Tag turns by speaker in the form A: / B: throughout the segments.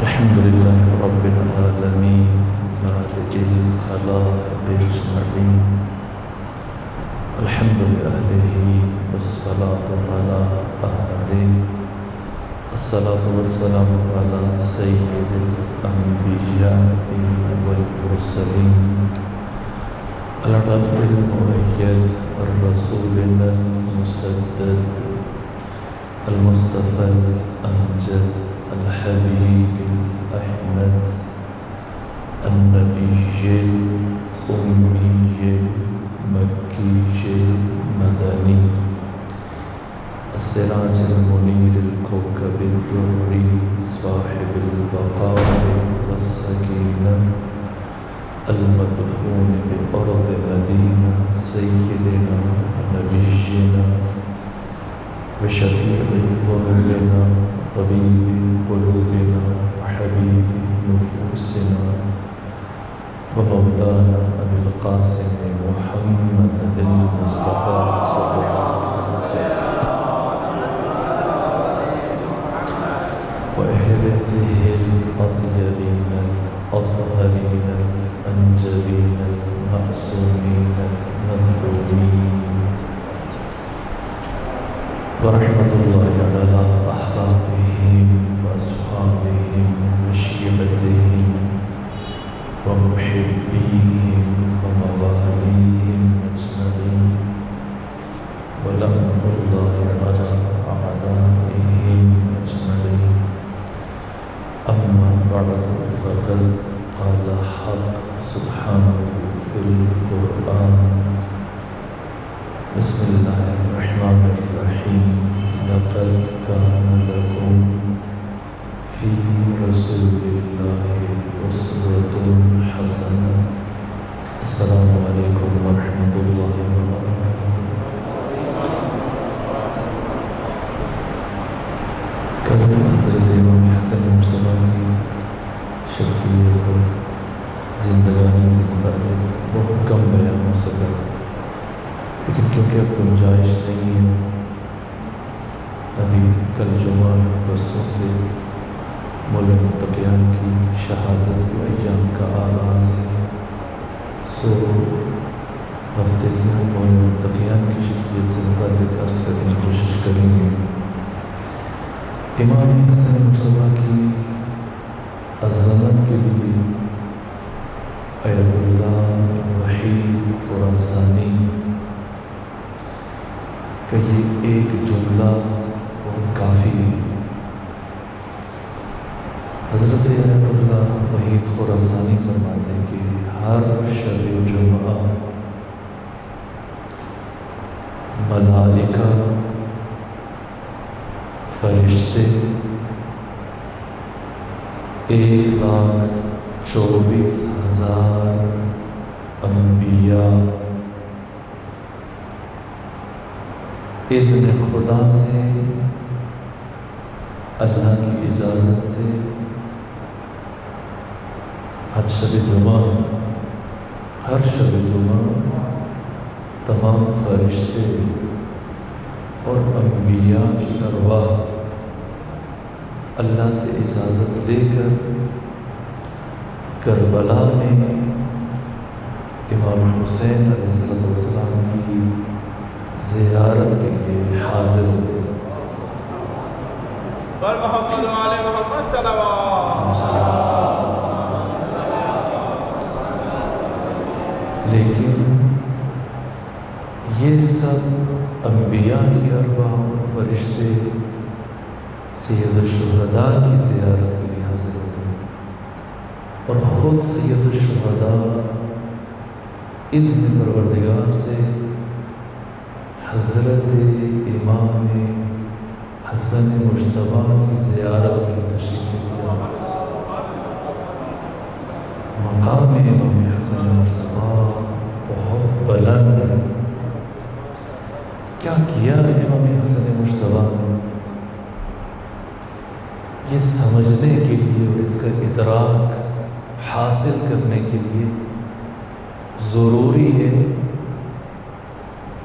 A: الحمد لله رب العالمين مالك الخلائق أجمعين. الحمد لأهله والصلاة على أهله. الصلاة والسلام على سيد الأنبياء والمرسلين العبد المؤيد الرسولنا المسدد المصطفى الأمجد الحبيب الأحمد النبي الأمي المكي المدني السراج المنير الكوكب الدري صاحب البقاء والسكينة المدفون بأرض مدينة سيدنا ونبينا وشفيع ذنوبنا طبيب قلوبنا وحبيب نفوسنا ومولانا أبي القاسم محمد المصطفى صلى الله عليه وسلم وأهل بيته الأطيبين الأطهرين الأنجبين المعصومين المظلومين ورحمة الله على أحبابهم وأصحابهم وشيبتهم ومحبيهم ومواليهم أجمعين ولعنة الله على أعدائهم أجمعين. أما بعد فقد قال حق سبحانه في القرآن: بسم الله الرحمن الرحيم. لقد كان لكم في رسول الله أسوة حسنة. السلام عليكم ورحمة الله وبركاته. کل حضرت امام حسن مجتبیٰ کی شخصیت اور زندگانی سے متعلق بہت کم بیان ہو سکا، لیکن کیونکہ اب گنجائش نہیں ہے، ابھی کل جمعہ برسوں سے مولا متقیان کی شہادت کے ایام کا آغاز ہے، سو ہفتے سے ہم مولا متقیان کی شخصیت سے متعلق عرض کرنے کی کوشش کریں گے. امام حسن مجتبیٰ کی عظمت کے لیے آیت اللہ وحید خراسانی کہ یہ ایک جملہ بہت کافی ہے. حضرت آیت اللہ وحید خراسانی فرماتے ہیں کہ ہر شب جمعہ ملائکہ، فرشتے 1,24,000 انبیاء اذن خدا سے، اللہ کی اجازت سے ہر شب جمعہ تمام فرشتے اور انبیاء کی ارواح اللہ سے اجازت لے کر کربلا میں امام حسین علیہ السلام کی زیارت کے لیے حاضر ہوتے ہیں. لیکن یہ سب انبیاء کی ارواح اور فرشتے سید الشہداء کی زیارت کے لیے حاضر ہوتے ہیں، اور خود سید الشہداء اذن پروردگار سے حضرت امام حسن مجتبیٰ کی زیارت کے لیے تشریف لے کر آتے ہیں. مقام امام حسن مجتبیٰ بہت بلند ہے. کیا کیا امام حسن مجتبیٰ نے؟ یہ سمجھنے کے لیے اور اس کا ادراک حاصل کرنے کے لیے ضروری ہے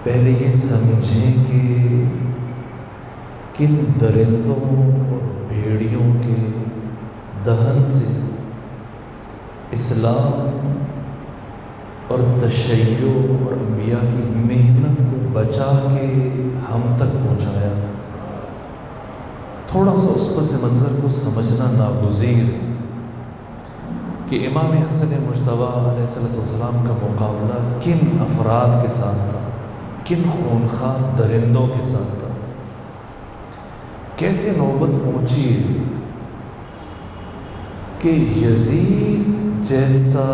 A: پہلے یہ سمجھیں کہ کن درندوں اور بھیڑیوں کے دہن سے اسلام اور تشیع اور انبیاء کی محنت کو بچا کے ہم تک پہنچایا. تھوڑا سا اس پس منظر کو سمجھنا ناگزیر ہے کہ امام حسن مجتبیٰ علیہ السلام کا مقابلہ کن افراد کے ساتھ تھا، کن خونخوار درندوں کے ساتھ تھا. کیسے نوبت پہنچی کہ یزید جیسا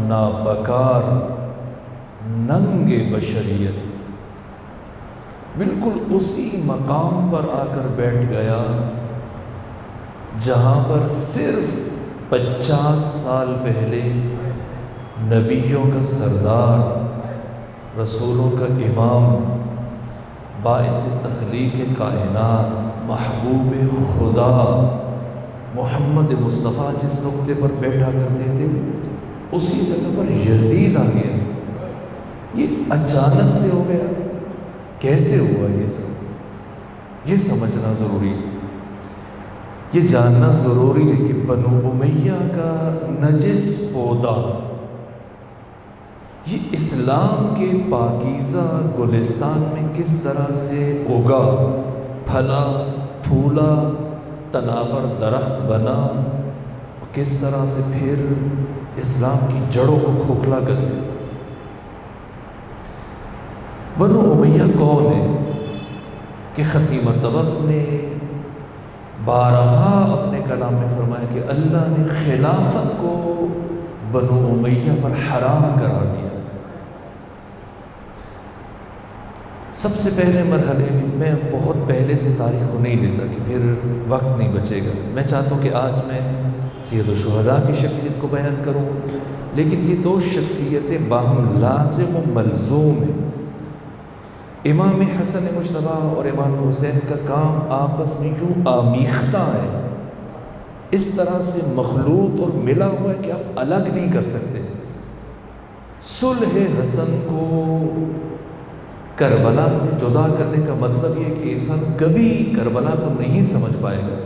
A: نابکار ننگ بشریت بالکل اسی مقام پر آ کر بیٹھ گیا جہاں پر صرف 50 سال پہلے نبیوں کا سردار، رسولوں کا امام، باعث تخلیق کائنات، محبوب خدا محمد مصطفیٰ جس نقطے پر بیٹھا کرتے تھے اسی جگہ پر یزید آ گیا. یہ اچانک سے ہو گیا، کیسے ہوا یہ سب؟ یہ سمجھنا ضروری ہے، یہ جاننا ضروری ہے کہ بنو امیہ کا نجس پودا یہ اسلام کے پاکیزہ گلستان میں کس طرح سے اگا، پھلا پھولا، تناور درخت بنا، اور کس طرح سے پھر اسلام کی جڑوں کو کھوکھلا کر گیا. بنو امیہ کون ہے کہ ختمی مرتبہ نے بارہا اپنے کلام میں فرمایا کہ اللہ نے خلافت کو بنو امیہ پر حرام قرار دیا. سب سے پہلے مرحلے میں بہت پہلے سے تاریخ کو نہیں لیتا کہ پھر وقت نہیں بچے گا. میں چاہتا ہوں کہ آج میں سید الشہداء کی شخصیت کو بیان کروں، لیکن یہ دو شخصیتیں باہم لازم و ملزوم ہیں. امام حسن مجتبیٰ اور امام حسین کا کام آپس میں یوں آمیختہ ہے، اس طرح سے مخلوط اور ملا ہوا ہے کہ آپ الگ نہیں کر سکتے. صلح حسن کو کربلا سے جدا کرنے کا مطلب یہ کہ انسان کبھی کربلا کو نہیں سمجھ پائے گا.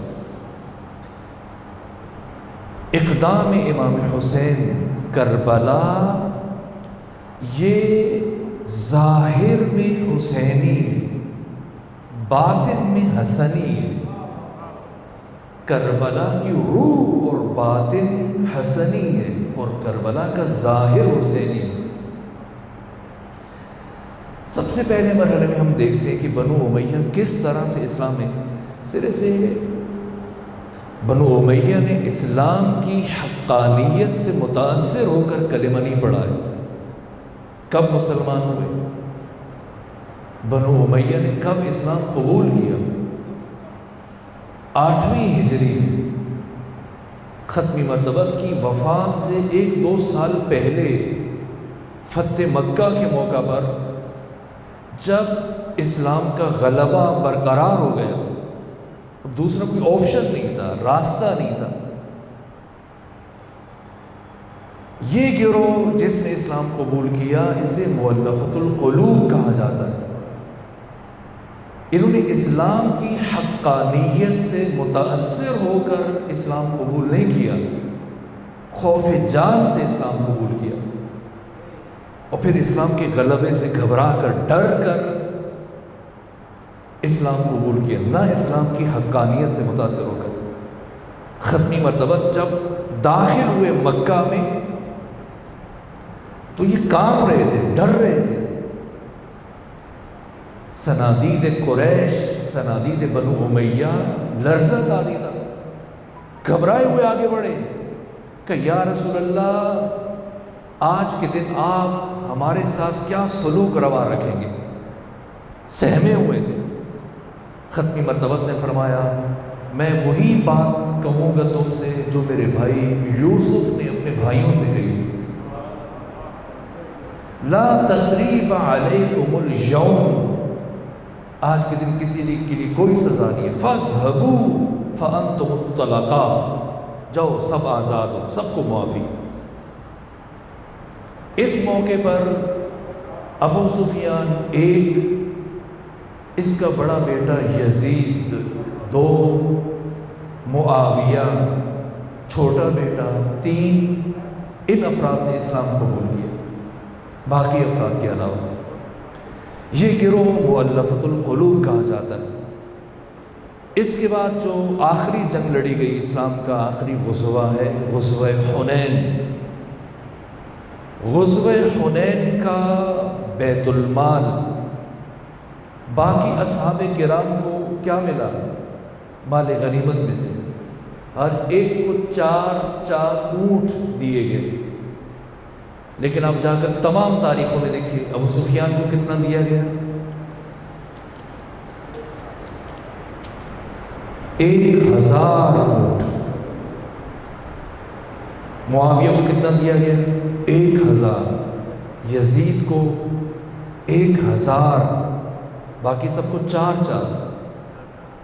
A: اقدام امام حسین کربلا یہ ظاہر میں حسینی ہے، باطن میں حسنی ہے. کربلا کی روح اور باطن حسنی ہے اور کربلا کا ظاہر حسینی ہے. سب سے پہلے مرحلے میں ہم دیکھتے ہیں کہ بنو امیہ کس طرح سے اسلام میں سرے سے بنو امیہ نے اسلام کی حقانیت سے متاثر ہو کر کلمہ نہیں پڑھا ہے. کب مسلمان ہوئے؟ بنو امیہ نے کب اسلام قبول کیا؟ 8ویں ہجری میں، ختمی مرتبہ کی وفات سے 1-2 سال پہلے فتح مکہ کے موقع پر جب اسلام کا غلبہ برقرار ہو گیا، اب دوسرا کوئی آپشن نہیں تھا، راستہ نہیں تھا. یہ گروہ جس نے اسلام قبول کیا اسے مؤلفۃ القلوب کہا جاتا ہے. انہوں نے اسلام کی حقانیت سے متاثر ہو کر اسلام قبول نہیں کیا، خوف جان سے اسلام قبول کیا اور پھر اسلام کے غلبے سے گھبرا کر ڈر کر اسلام قبول کیا، نہ اسلام کی حقانیت سے متاثر ہو کر. ختمی مرتبہ جب داخل ہوئے مکہ میں تو یہ کانپ رہے تھے، ڈر رہے تھے. صنادید قریش، صنادید بنو امیہ لرزہ طاری تھا، گھبرائے ہوئے آگے بڑھے کہ یا رسول اللہ آج کے دن آپ ہمارے ساتھ کیا سلوک روا رکھیں گے؟ سہمے ہوئے تھے. ختمی مرتبہ نے فرمایا میں وہی بات کہوں گا تم سے جو میرے بھائی یوسف نے اپنے بھائیوں سے کہی، لا تثریب علیکم الیوم، آج کے دن کسی کے لیے کوئی سزا نہیں ہے. فاذهبوا فانتم الطلقاء، جاؤ سب آزاد ہو، سب کو معافی. اس موقع پر ابو سفیان ایک، اس کا بڑا بیٹا یزید 2، معاویہ چھوٹا بیٹا، 3 ان افراد نے اسلام قبول کیا، باقی افراد کے علاوہ۔ یہ گروہ مؤلفۃ القلوب کہا جاتا ہے۔ اس کے بعد جو آخری جنگ لڑی گئی اسلام کا آخری غزوہ ہے غزوہ حنین۔ غزوہ حنین کا بیت المال باقی اصحاب کرام کو کیا ملا؟ مال غنیمت میں سے ہر ایک کو 4 اونٹ دیے گئے، لیکن آپ جا کر تمام تاریخوں میں دیکھیے ابو سفیان کو کتنا دیا گیا؟ 1000 اونٹ۔ معاویہ کو کتنا دیا گیا؟ 1000۔ یزید کو 1000، باقی سب کو 4۔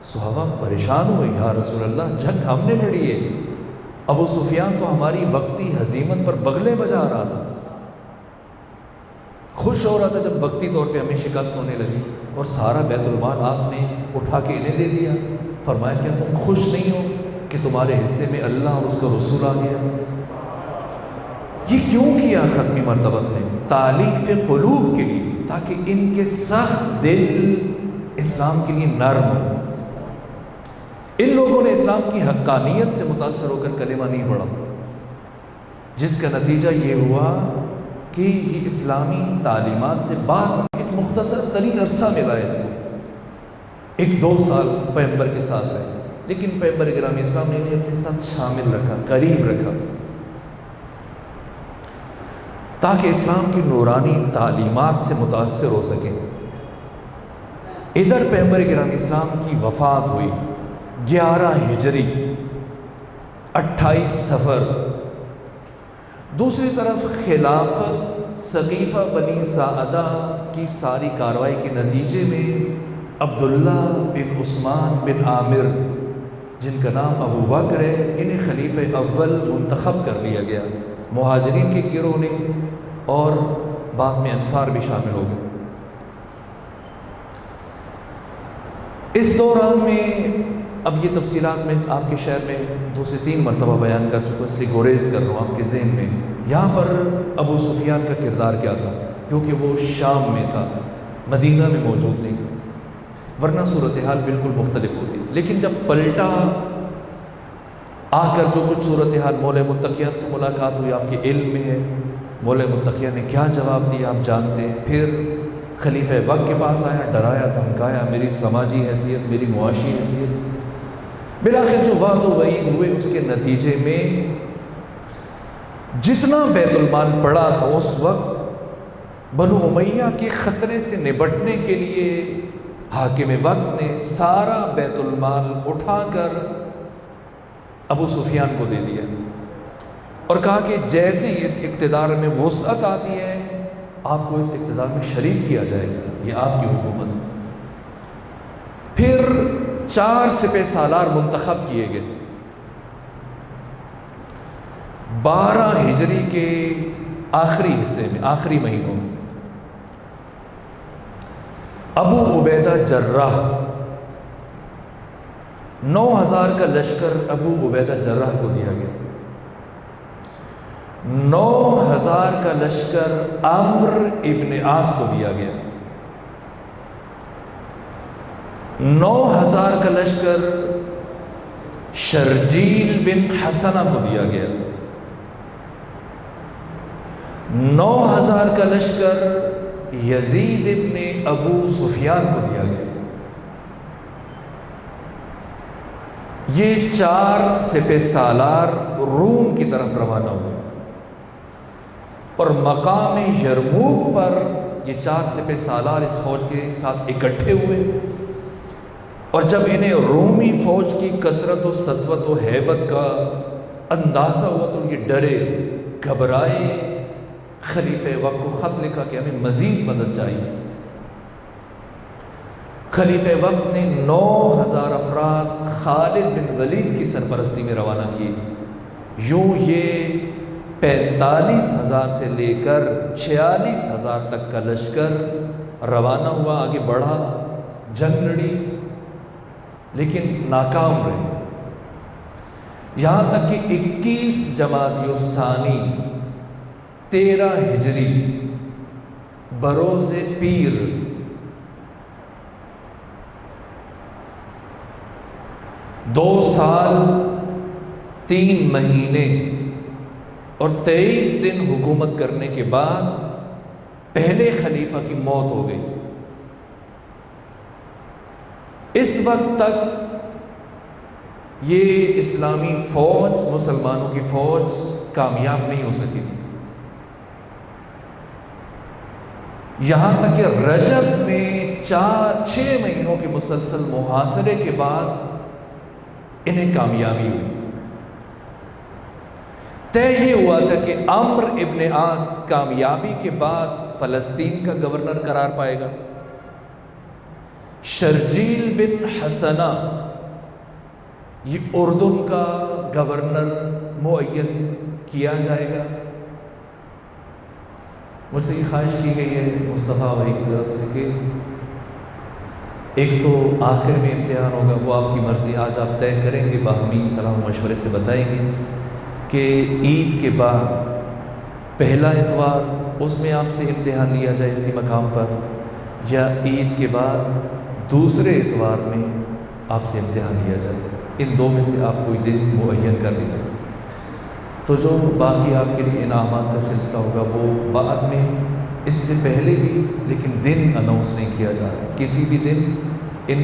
A: صحابہ پریشان ہوئے، یا رسول اللہ جنگ ہم نے لڑی ہے، ابو سفیان تو ہماری وقتی ہزیمت پر بغلے بجا رہا تھا، خوش ہو رہا تھا جب وقتی طور پہ ہمیں شکست ہونے لگی، اور سارا بیت المال آپ نے اٹھا کے انہیں دے دیا۔ فرمایا کیا تم خوش نہیں ہو کہ تمہارے حصے میں اللہ اور اس کا رسول آ گیا؟ یہ کیوں کیا ختمی مرتبت نے؟ تالیف قلوب کے لیے، تاکہ ان کے سخت دل اسلام کے لیے نرم ہو۔ ان لوگوں نے اسلام کی حقانیت سے متاثر ہو کر کلمہ نہیں پڑھا، جس کا نتیجہ یہ ہوا کہ یہ اسلامی تعلیمات سے بعد ایک مختصر ترین عرصہ ملا ہے ان کو، 1-2 سال پیغمبر کے ساتھ رہے، لیکن پیغمبر گرامی اسلام نے انہیں اپنے ساتھ شامل رکھا، قریب رکھا، تاکہ اسلام کی نورانی تعلیمات سے متاثر ہو سکیں۔ ادھر پیغمبر گرامی اسلام کی وفات ہوئی 11 ہجری 28 صفر، دوسری طرف خلافت ثقیفہ بنی ساعدہ کی ساری کارروائی کے نتیجے میں عبداللہ بن عثمان بن عامر، جن کا نام ابو بکر ہے، انہیں خلیفہ اول منتخب کر لیا گیا، مہاجرین کے گروہ نے، اور بعد میں انصار بھی شامل ہو گئے۔ اس دوران میں اب یہ تفصیلات میں آپ کے شہر میں 2 سے 3 مرتبہ بیان کر چکا، اس لیے گوریز کر رہا ہوں آپ کے ذہن میں۔ یہاں پر ابو سفیان کا کردار کیا تھا؟ کیونکہ وہ شام میں تھا، مدینہ میں موجود نہیں تھا، ورنہ صورتحال بالکل مختلف ہوتی۔ لیکن جب پلٹا آ کر جو کچھ صورتحال مولا متقیہ سے ملاقات ہوئی، آپ کے علم میں ہے مولا متقیہ نے کیا جواب دیا آپ جانتے ہیں۔ پھر خلیفہ وقت کے پاس آیا، ڈرایا دھمکایا، میری سماجی حیثیت، میری معاشی حیثیت، بالآخر جو وعد و وعید ہوئے اس کے نتیجے میں جتنا بیت المال پڑا تھا اس وقت، بنو امیہ کے خطرے سے نبٹنے کے لیے حاکم وقت نے سارا بیت المال اٹھا کر ابو سفیان کو دے دیا، اور کہا کہ جیسے ہی اس اقتدار میں وسعت آتی ہے آپ کو اس اقتدار میں شریک کیا جائے گا، یہ آپ کی حکومت ہے۔ پھر 4 سپہ سالار منتخب کیے گئے 12 ہجری کے آخری حصے میں، آخری مہینوں میں۔ ابو عبیدہ جراح، 9000 کا لشکر ابو عبیدہ جراح کو دیا گیا، 9000 کا لشکر عمرو ابن عاص کو دیا گیا، 9000 کا لشکر شرجیل بن حسنہ کو دیا گیا، 9000 کا لشکر یزید ابن ابو سفیان کو دیا گیا۔ یہ 4 سپہ سالار روم کی طرف روانہ ہوئے، اور مقام یرموک پر یہ 4 سپہ سالار اس فوج کے ساتھ اکٹھے ہوئے، اور جب انہیں رومی فوج کی کثرت و سطوت و ہیبت کا اندازہ ہوا تو یہ ڈرے، گھبرائے، خلیفہ وقت کو خط لکھا کہ ہمیں مزید مدد چاہیے۔ خلیفہ وقت نے 9000 افراد خالد بن ولید کی سرپرستی میں روانہ کیے۔ یوں یہ 45,000 سے لے کر 46,000 تک کا لشکر روانہ ہوا، آگے بڑھا، جنگ لڑی، لیکن ناکام رہے۔ یہاں تک کہ 21 جمادی الثانی 13 ہجری بروز پیر 2 سال 3 مہینے اور 23 دن حکومت کرنے کے بعد پہلے خلیفہ کی موت ہو گئی۔ اس وقت تک یہ اسلامی فوج، مسلمانوں کی فوج کامیاب نہیں ہو سکی تھی، یہاں تک کہ رجب میں 6 مہینوں کے مسلسل محاصرے کے بعد انہیں کامیابی ہوئی۔ طے یہ ہوا تھا کہ عمرو ابن عاص کامیابی کے بعد فلسطین کا گورنر قرار پائے گا، شرجیل بن حسنہ یہ اردن کا گورنر معین کیا جائے گا۔ مجھ سے یہ خواہش کی گئی ہے مصطفیٰ بھائی کی طرف سے کہ ایک تو آخر میں امتحان ہوگا، وہ آپ کی مرضی، آج آپ طے کریں گے، باہمی صلاح و مشورے سے بتائیں گے کہ عید کے بعد پہلا اتوار اس میں آپ سے امتحان لیا جائے اسی مقام پر، یا عید کے بعد دوسرے اتوار میں آپ سے امتحان لیا جائے، ان دو میں سے آپ کوئی دن معین کر لیجیے۔ تو جو باقی آپ کے لیے انعامات کا سلسلہ ہوگا وہ بعد میں، اس سے پہلے بھی لیکن دن اناؤنس نہیں کیا جا رہا، کسی بھی دن ان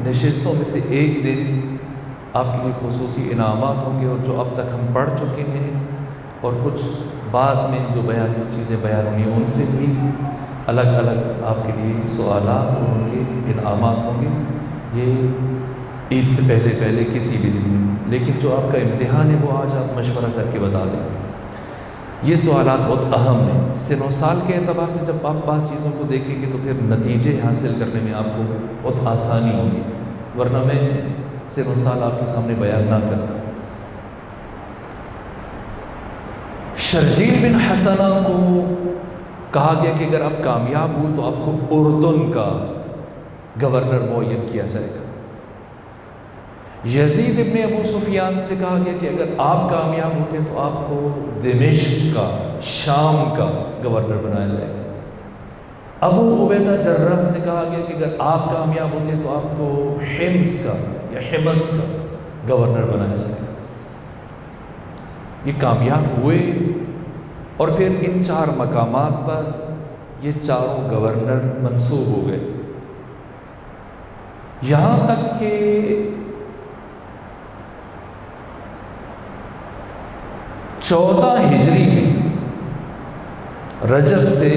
A: نشستوں میں سے ایک دن آپ کے لیے خصوصی انعامات ہوں گے، اور جو اب تک ہم پڑھ چکے ہیں اور کچھ بعد میں جو چیزیں بیان ہونی ان سے بھی الگ الگ آپ کے لیے سوالات اور ان کے انعامات ہوں گے، یہ عید سے پہلے کسی بھی دن میں۔ لیکن جو آپ کا امتحان ہے وہ آج آپ مشورہ کر کے بتا دیں۔ یہ سوالات بہت اہم ہیں، سن و سال کے اعتبار سے جب آپ بعض چیزوں کو دیکھیں گے تو پھر نتیجے حاصل کرنے میں آپ کو بہت آسانی ہوگی، ورنہ میں سن و سال آپ کے سامنے بیان نہ کرتا۔ شرجیل بن حسنہ کو کہا گیا کہ اگر آپ کامیاب ہوئے تو آپ کو اردن کا گورنر معین کیا جائے گا۔ یزید ابن ابو سفیان سے کہا گیا کہ اگر آپ کامیاب ہوتے ہیں تو آپ کو دمشق کا، شام کا گورنر بنایا جائے گا۔ ابو عبیدہ جراح سے کہا گیا کہ اگر آپ کامیاب ہوتے ہیں تو آپ کو حمص کا یا حمص کا گورنر بنایا جائے گا۔ یہ کامیاب ہوئے اور پھر ان 4 مقامات پر یہ چاروں گورنر منصوب ہو گئے، یہاں تک کہ 14 ہجری میں رجب سے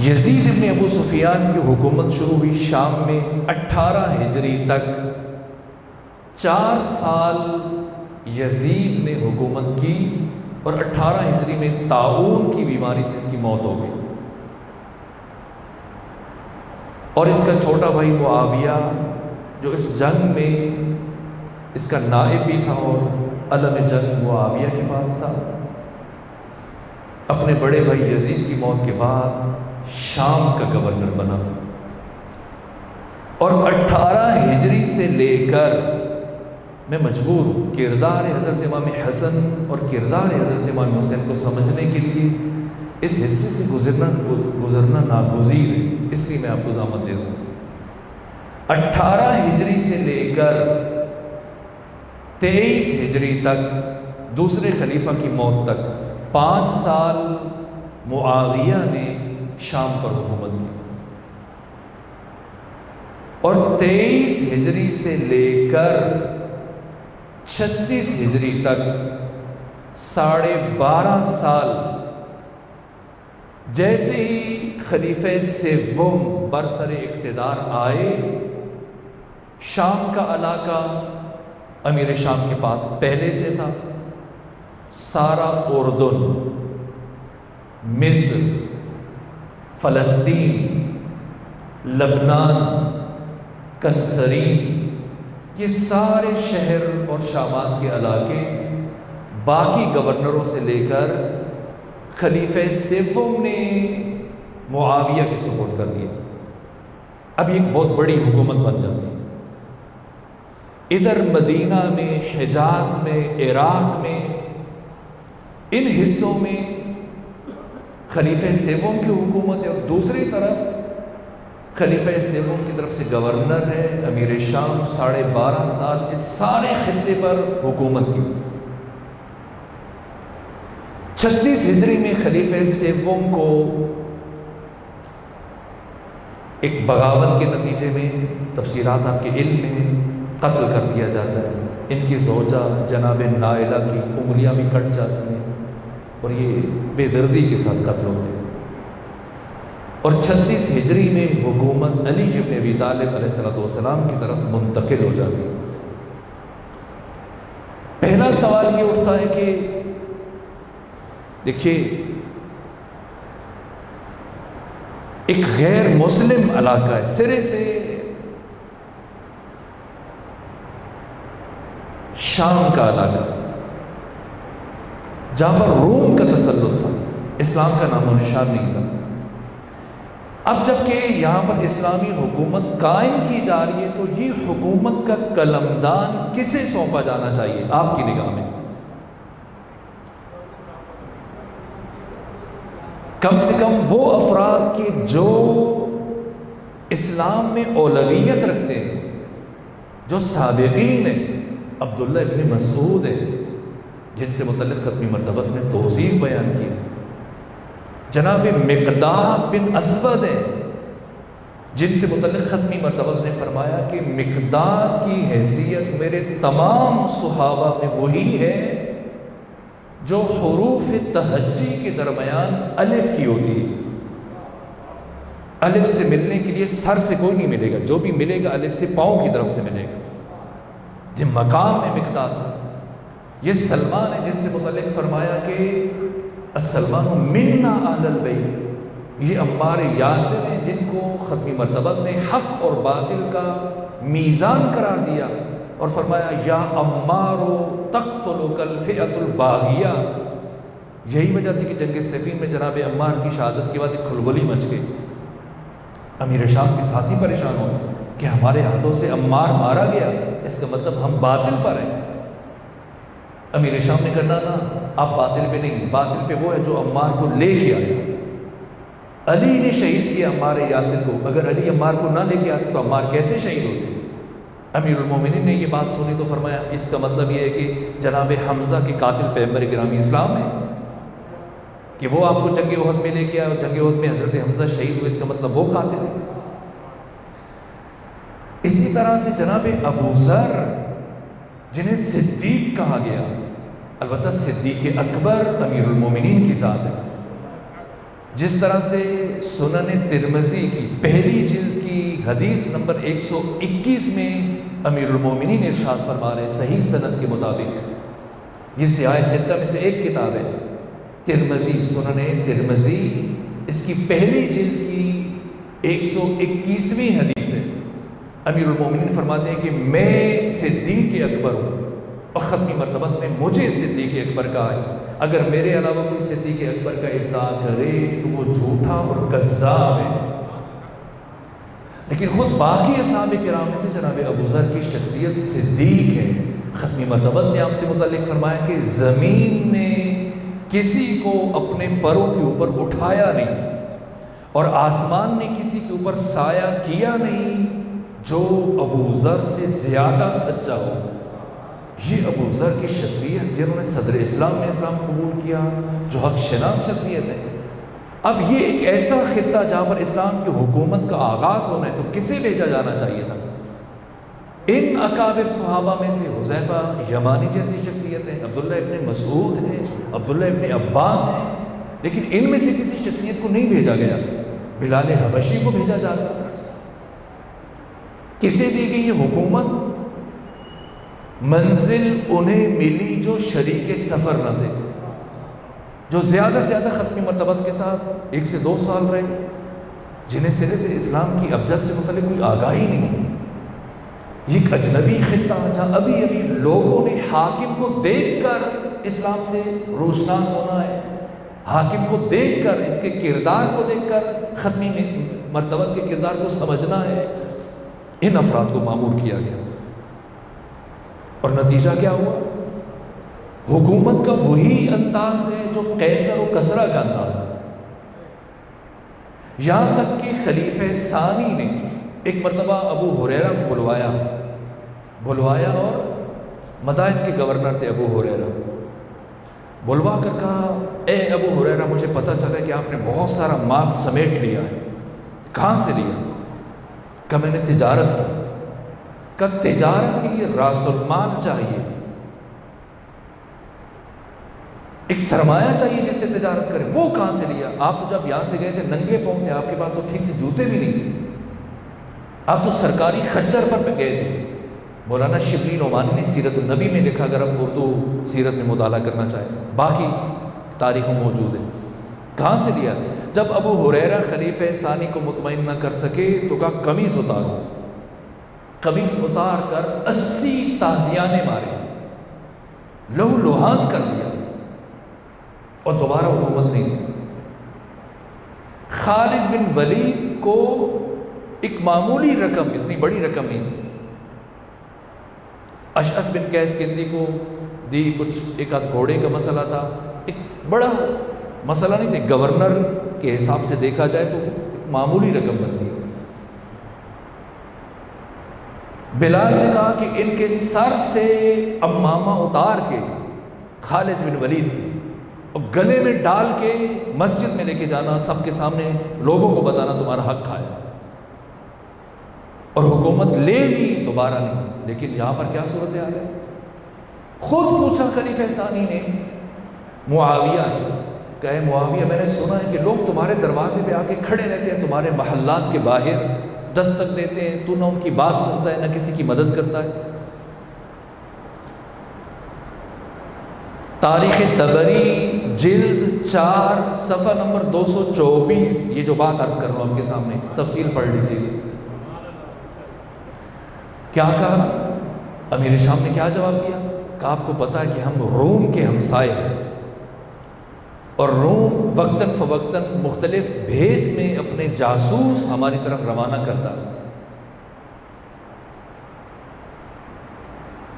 A: یزید ابن ابو سفیان کی حکومت شروع ہوئی شام میں، 18 ہجری تک 4 سال یزید نے حکومت کی، اور 18 ہجری میں طاعون کی بیماری سے اس کی موت ہو گئی، اور اس کا چھوٹا بھائی معاویہ جو اس جنگ میں اس کا نائب بھی تھا اور علم جنگ معاویہ کے پاس تھا، اپنے بڑے بھائی یزید کی موت کے بعد شام کا گورنر بنا، اور 18 ہجری سے لے کر میں مجبور ہوں کردار حضرت امام حسن اور کردار حضرت امام حسین کو سمجھنے کے لیے اس حصے سے گزرنا ناگزیر ہے، اس لیے میں آپ کو ضامن دے دوں۔ 18 ہجری سے لے کر 23 ہجری تک دوسرے خلیفہ کی موت تک 5 سال معاویہ نے شام پر حکومت کی، اور 23 ہجری سے لے کر 36 ہجری تک 12.5 سال جیسے ہی خلیفہ سوم برسر اقتدار آئے، شام کا علاقہ امیر شام کے پاس پہلے سے تھا، سارا اردن، مصر، فلسطین، لبنان، کنسرین، یہ سارے شہر اور شامات کے علاقے باقی گورنروں سے لے کر خلیفہ سوم نے معاویہ کے سپورٹ کر دیا۔ اب یہ ایک بہت بڑی حکومت بن جاتی ہے۔ ادھر مدینہ میں، حجاز میں، عراق میں، ان حصوں میں خلیفہ سیوم کی حکومت ہے، اور دوسری طرف خلیفہ سیوم کی طرف سے گورنر ہے امیر شام، 12.5 سال اس سارے خطے پر حکومت کی۔ 36 ہجری میں خلیفہ سیوم کو ایک بغاوت کے نتیجے میں، تفسیرات آپ کے علم میں، قتل کر دیا جاتا ہے۔ ان کی زوجہ جناب نائلہ کی انگلیاں بھی کٹ جاتی ہیں اور یہ بے دردی کے ساتھ قتل ہوتے ہیں۔ اور 36 ہجری میں حکومت علی ابن ابی طالب علیہ السلام کی طرف منتقل ہو جاتی ہے۔ پہلا سوال یہ اٹھتا ہے کہ دیکھیے، ایک غیر مسلم علاقہ ہے، سرے سے شام کا علاقہ، جہاں پر روم کا تسلط تھا، اسلام کا نام و نشان نہیں تھا۔ اب جبکہ یہاں پر اسلامی حکومت قائم کی جا رہی ہے تو یہ حکومت کا قلمدان کسے سونپا جانا چاہیے آپ کی نگاہ میں؟ کم سے کم وہ افراد کے جو اسلام میں اولویت رکھتے ہیں، جو سابقین ہیں، عبداللہ ابن مسعود ہیں جن سے متعلق ختمی مرتبہ نے توضیح بیان کی، جناب مقداد بن اسود ہیں جن سے متعلق ختمی مرتبہ نے فرمایا کہ مقداد کی حیثیت میرے تمام صحابہ میں وہی ہے جو حروف تہجی کے درمیان الف کی ہوتی ہے۔ الف سے ملنے کے لیے سر سے کوئی نہیں ملے گا، جو بھی ملے گا الف سے پاؤں کی طرف سے ملے گا۔ یہ مقام ہے مقداد کا۔ یہ سلمان ہے جن سے متعلق فرمایا کہ السلمان منا اہل البیت، یہ عمار یاسر ہیں جن کو ختمی مرتبہ نے حق اور باطل کا میزان قرار دیا اور فرمایا یا عمار تقتلک الفئۃ الباغیہ۔ یہی وجہ تھی کہ جنگ صفین میں جناب عمار کی شہادت کے بعد ایک کھلبلی مچ گئی۔ امیر شام کے ساتھی پریشان ہو گئے کہ ہمارے ہاتھوں سے عمار مارا گیا، اس کا مطلب ہم باطل پر ہیں۔ امیر شام نے کہا نا، آپ باطل پہ نہیں، باطل پہ وہ ہے جو عمار کو لے کے آیا۔ علی نے شہید کیا عمار یاسر کو، اگر علی عمار کو نہ لے کے آتے تو عمار کیسے شہید ہوتے؟ امیر المومنین نے یہ بات سنی تو فرمایا اس کا مطلب یہ ہے کہ جناب حمزہ کے قاتل پیغمبر گرامی اسلام ہے کہ وہ آپ کو جنگ احد میں لے کے آئے اور جنگ احد میں حضرت حمزہ شہید ہوئے، اس کا مطلب وہ قاتل ہے۔ اسی طرح سے جناب ابو ذر جنہیں صدیق کہا گیا، البتہ صدیق اکبر امیر المومنین کی ذات ہے۔ جس طرح سے سنن ترمذی کی پہلی جلد کی حدیث نمبر 121 میں امیر المومنین ارشاد فرما رہے ہیں صحیح سند کے مطابق، یہ سیاہ ستہ میں سے ایک کتاب ہے ترمذی، سنن ترمذی، اس کی پہلی جلد کی 121ویں حدیث ہے۔ امیر المومنین فرماتے ہیں کہ میں صدیق اکبر ہوں، اور ختمی مرتبہ میں مجھے صدیق اکبر کہا ہے، اگر میرے علاوہ کوئی صدیق اکبر کا ادعا کرے تو وہ جھوٹا اور کذاب ہے۔ لیکن خود باقی اصحاب کرام میں سے جناب ابو ذر کی شخصیت صدیق ہے۔ ختمی مرتبہ نے آپ سے متعلق فرمایا کہ زمین نے کسی کو اپنے پروں کے اوپر اٹھایا نہیں اور آسمان نے کسی کے اوپر سایہ کیا نہیں جو ابو ذر سے زیادہ سچا ہو۔ یہ ابو ذر کی شخصیت جنہوں نے صدر اسلام میں اسلام قبول کیا، جو حق شناس شخصیت ہے۔ اب یہ ایک ایسا خطہ جہاں پر اسلام کی حکومت کا آغاز ہونا ہے تو کسے بھیجا جانا چاہیے تھا؟ ان اکابر صحابہ میں سے حذیفہ یمانی جیسی شخصیت ہے، عبداللہ ابن مسعود ہے، عبداللہ ابن عباس ہے، لیکن ان میں سے کسی شخصیت کو نہیں بھیجا گیا۔ بلال حبشی کو بھیجا جاتا، کسے دی گئی یہ حکومت؟ منزل انہیں ملی جو شریک سفر نہ تھے، جو زیادہ سے زیادہ ختمی مرتبہ کے ساتھ 1 سے 2 سال رہے، جنہیں سرے سے اسلام کی ابجد سے متعلق کوئی آگاہی نہیں۔ یہ ایک اجنبی خطہ جہاں ابھی لوگوں نے حاکم کو دیکھ کر اسلام سے روشناس ہونا ہے، حاکم کو دیکھ کر، اس کے کردار کو دیکھ کر ختمی مرتبہ کے کردار کو سمجھنا ہے۔ ان افراد کو مامور کیا گیا۔ اور نتیجہ کیا ہوا؟ حکومت کا وہی انداز ہے جو قیصر و کسریٰ کا انداز ہے. یہاں تک کہ خلیفہ ثانی نے ایک مرتبہ ابو ہریرہ کو بلوایا اور مدائن کے گورنر تھے ابو ہریرہ. بلوا کر کہا اے ابو ہریرہ مجھے پتہ چلا کہ آپ نے بہت سارا مال سمیٹ لیا ہے. کہاں سے لیا؟ کہ میں نے تجارت کی. کہ تجارت کے لیے راس المال چاہیے، ایک سرمایہ چاہیے جس سے تجارت کرے. وہ کہاں سے لیا؟ آپ تو جب یہاں سے گئے تھے ننگے پاؤں تھے، آپ کے پاس تو ٹھیک سے جوتے بھی نہیں تھے، آپ تو سرکاری خچر پر گئے تھے. مولانا شبلی نعمانی نے سیرت النبی میں لکھا، اگر آپ اردو سیرت میں مطالعہ کرنا چاہیں، باقی تاریخوں موجود ہے. کہاں سے لیا؟ جب ابو ہریرہ خلیفہ ثانی کو مطمئن نہ کر سکے تو کہا قمیص اتارو. قمیص اتار کر 80 تازیانے مارے، لہو لہان کر دیا اور دوبارہ حکومت نہیں دی. خالد بن ولید کو ایک معمولی رقم، اتنی بڑی رقم نہیں تھی، اشعث بن قیس کندی کو دی. کچھ ایک آدھ گھوڑے کا مسئلہ تھا، ایک بڑا مسئلہ نہیں تھا، گورنر کے حساب سے دیکھا جائے تو معمولی رقم بنتی. بلال سے کہا کہ ان کے سر سے امامہ اتار کے خالد بن ولید کی اور گلے میں ڈال کے مسجد میں لے کے جانا، سب کے سامنے لوگوں کو بتانا تمہارا حق کھایا. اور حکومت لے لی، دوبارہ نہیں. لیکن یہاں پر کیا صورتحال ہے؟ خود پوچھا خلیفہ ثانی نے معاویہ سے، کہے معاویہ میں نے سنا ہے کہ لوگ تمہارے دروازے پہ آ کے کھڑے رہتے ہیں، تمہارے محلات کے باہر دستک دیتے ہیں، تو نہ ان کی بات سنتا ہے نہ کسی کی مدد کرتا ہے. تاریخ طبری جلد 4 صفحہ نمبر 224 یہ جو بات عرض کر رہا ہوں آپ کے سامنے، تفصیل پڑھ لیجیے. کیا کہا امیر شام نے؟ کیا جواب دیا؟ کہا آپ کو پتا ہے کہ ہم روم کے ہمسائے ہیں اور روم وقتاً فوقتاً مختلف بھیس میں اپنے جاسوس ہماری طرف روانہ کرتا،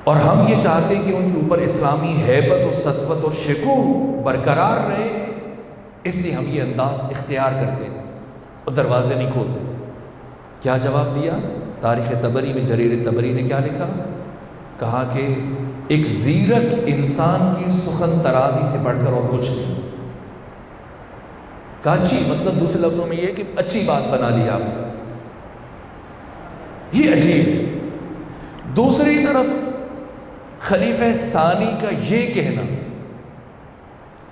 A: اور ہم یہ چاہتے ہیں کہ ان کے اوپر اسلامی ہیبت و سطوت اور شکوہ برقرار رہے، اس لیے ہم یہ انداز اختیار کرتے ہیں اور دروازے نہیں کھولتے. کیا جواب دیا؟ تاریخ طبری میں جریر طبری نے کیا لکھا؟ کہا کہ ایک زیرک انسان کی سخن ترازی سے بڑھ کر اور کچھ نہیں. کہا اچھی، مطلب دوسرے لفظوں میں یہ کہ اچھی بات بنا لی آپ نے. یہ عجیب ہے. دوسری طرف خلیفہ ثانی کا یہ کہنا،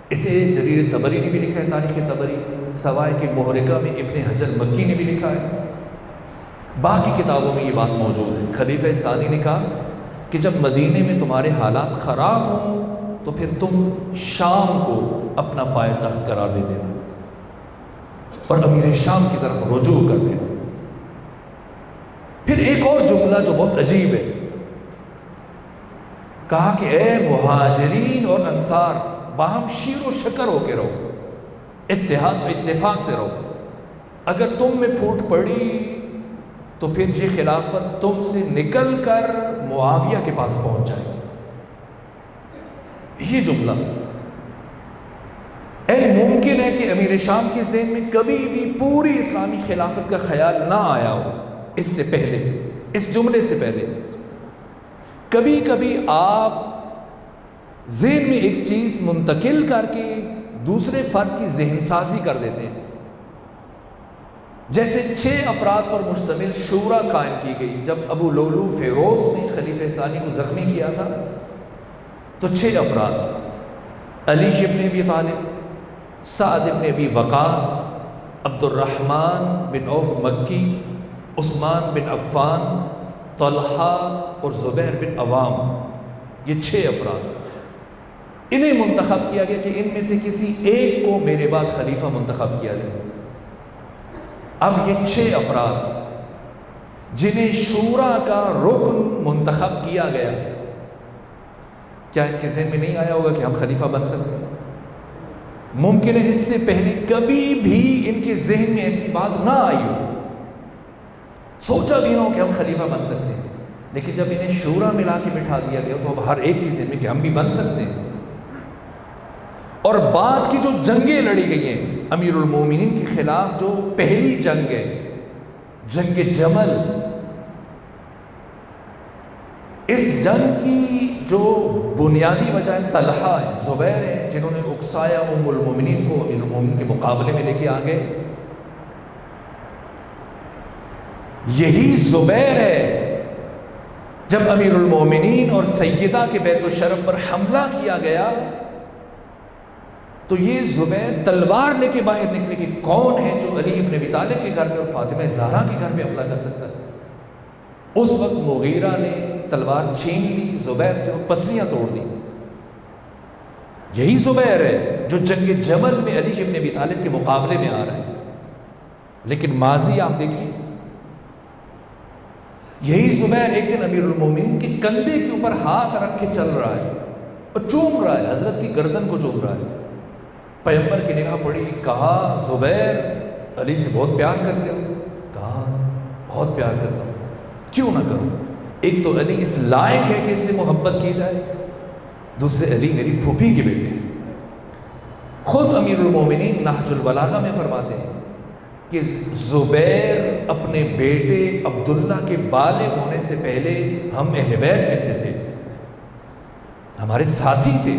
A: اسے جریر طبری نے بھی لکھا ہے تاریخ طبری، سوائے کے محرقہ میں ابن حجر مکی نے بھی لکھا ہے، باقی کتابوں میں یہ بات موجود ہے. خلیفہ ثانی نے کہا کہ جب مدینے میں تمہارے حالات خراب ہوں تو پھر تم شام کو اپنا پائے تخت قرار دے دینا اور امیر شام کی طرف رجوع کر دینا. پھر ایک اور جملہ جو بہت عجیب ہے، کہا کہ اے مہاجرین اور انصار باہم شیر و شکر ہو کے رہو، اتحاد و اتفاق سے رہو. اگر تم میں پھوٹ پڑی تو پھر یہ خلافت تم سے نکل کر معاویہ کے پاس پہنچ جائے گی. یہ جملہ ممکن ہے کہ امیر شام کے ذہن میں کبھی بھی پوری اسلامی خلافت کا خیال نہ آیا ہو. اس سے پہلے، اس جملے سے پہلے کبھی کبھی آپ ذہن میں ایک چیز منتقل کر کے دوسرے فرد کی ذہن سازی کر دیتے ہیں. جیسے 6 افراد پر مشتمل شورا قائم کی گئی. جب ابو لولو فیروز نے خلیفہ ثانی کو زخمی کیا تھا تو 6 افراد، علی ابن ابی طالب، سعد ابن ابی وقاص، عبد الرحمن بن عوف مکی، عثمان بن عفان، طلحہ اور زبیر بن عوام، یہ 6 افراد، انہیں منتخب کیا گیا کہ ان میں سے کسی ایک کو میرے بعد خلیفہ منتخب کیا جائے. اب یہ 6 افراد جنہیں شورا کا رکن منتخب کیا گیا، کیا ان کے ذہن میں نہیں آیا ہوگا کہ ہم خلیفہ بن سکتے ہیں؟ ممکن ہے اس سے پہلے کبھی بھی ان کے ذہن میں ایسی بات نہ آئی ہو، سوچا بھی نہ ہو کہ ہم خلیفہ بن سکتے ہیں. لیکن جب انہیں شورا ملا کے بٹھا دیا گیا تو اب ہر ایک کے ذہن میں کہ ہم بھی بن سکتے ہیں. اور بعد کی جو جنگیں لڑی گئی ہیں امیر المومنین کے خلاف، جو پہلی جنگ ہے جنگ جمل، اس جنگ کی جو بنیادی وجہ ہے طلحہ ہے، زبیر ہے، جنہوں نے اکسایا ام المومنین کو امیر المومنین کے مقابلے میں لے کے آ گئے. یہی زبیر ہے جب امیر المومنین اور سیدہ کے بیت الشرف پر حملہ کیا گیا تو یہ زبیر تلوار لے کے باہر نکلے کہ کون ہے جو علی ابن ابی طالب کے گھر پہ اور فاطمہ زہرا کے گھر پہ حملہ کر سکتا ہے. اس وقت مغیرہ نے تلوار چھین لی زبیر سے اور پسلیاں توڑ دی. یہی زبیر ہے جو جنگ جمل میں علی ابن ابی طالب کے مقابلے میں آ رہا ہے. لیکن ماضی آپ دیکھیے، یہی زبیر ایک دن امیر المومنین کے کندھے کے اوپر ہاتھ رکھ کے چل رہا ہے اور چوم رہا ہے، حضرت کی گردن کو چوم رہا ہے. پیغمبر کی نگاہ پڑی، کہا زبیر علی سے بہت پیار کرتے ہو؟ کہا بہت پیار کرتا ہوں. کیوں نہ کروں؟ ایک تو علی اس لائق ہے کہ اس سے محبت کی جائے، دوسرے علی میری پھوپھی کے بیٹے ہیں. خود امیر المومنین نہج البلاغہ میں فرماتے ہیں کہ زبیر اپنے بیٹے عبداللہ کے بالغ ہونے سے پہلے ہم اہل بیت میں سے تھے، ہمارے ساتھی تھے.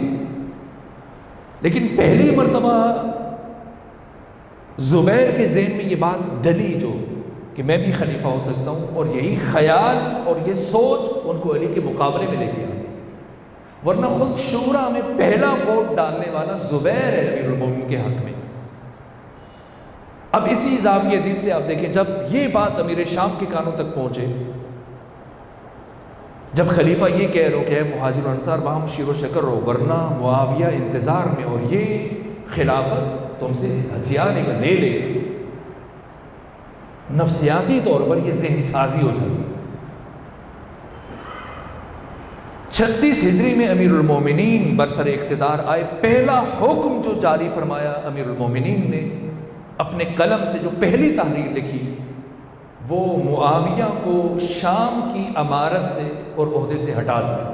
A: لیکن پہلی مرتبہ زبیر کے ذہن میں یہ بات ڈلی جو کہ میں بھی خلیفہ ہو سکتا ہوں، اور یہی خیال اور یہ سوچ ان کو علی کے مقابلے میں لے کے آئی. ورنہ خود شورا میں پہلا ووٹ ڈالنے والا زبیر ہے امیر المومنین کے حق میں. اب اسی اضافی حدیث سے آپ دیکھیں، جب یہ بات امیر شام کے کانوں تک پہنچے، جب خلیفہ یہ کہہ رہو کہ اے مہاجر انصار باہم شیر و شکر رہو، ورنہ معاویہ انتظار میں اور یہ خلافت تم سے ہتھیار لے لے، نفسیاتی طور پر یہ ذہن سازی ہو جاتی. 36 ہجری میں امیر المومنین برسر اقتدار آئے. پہلا حکم جو جاری فرمایا امیر المومنین نے، اپنے قلم سے جو پہلی تحریر لکھی، وہ معاویہ کو شام کی امارت سے اور عہدے سے ہٹا دیا.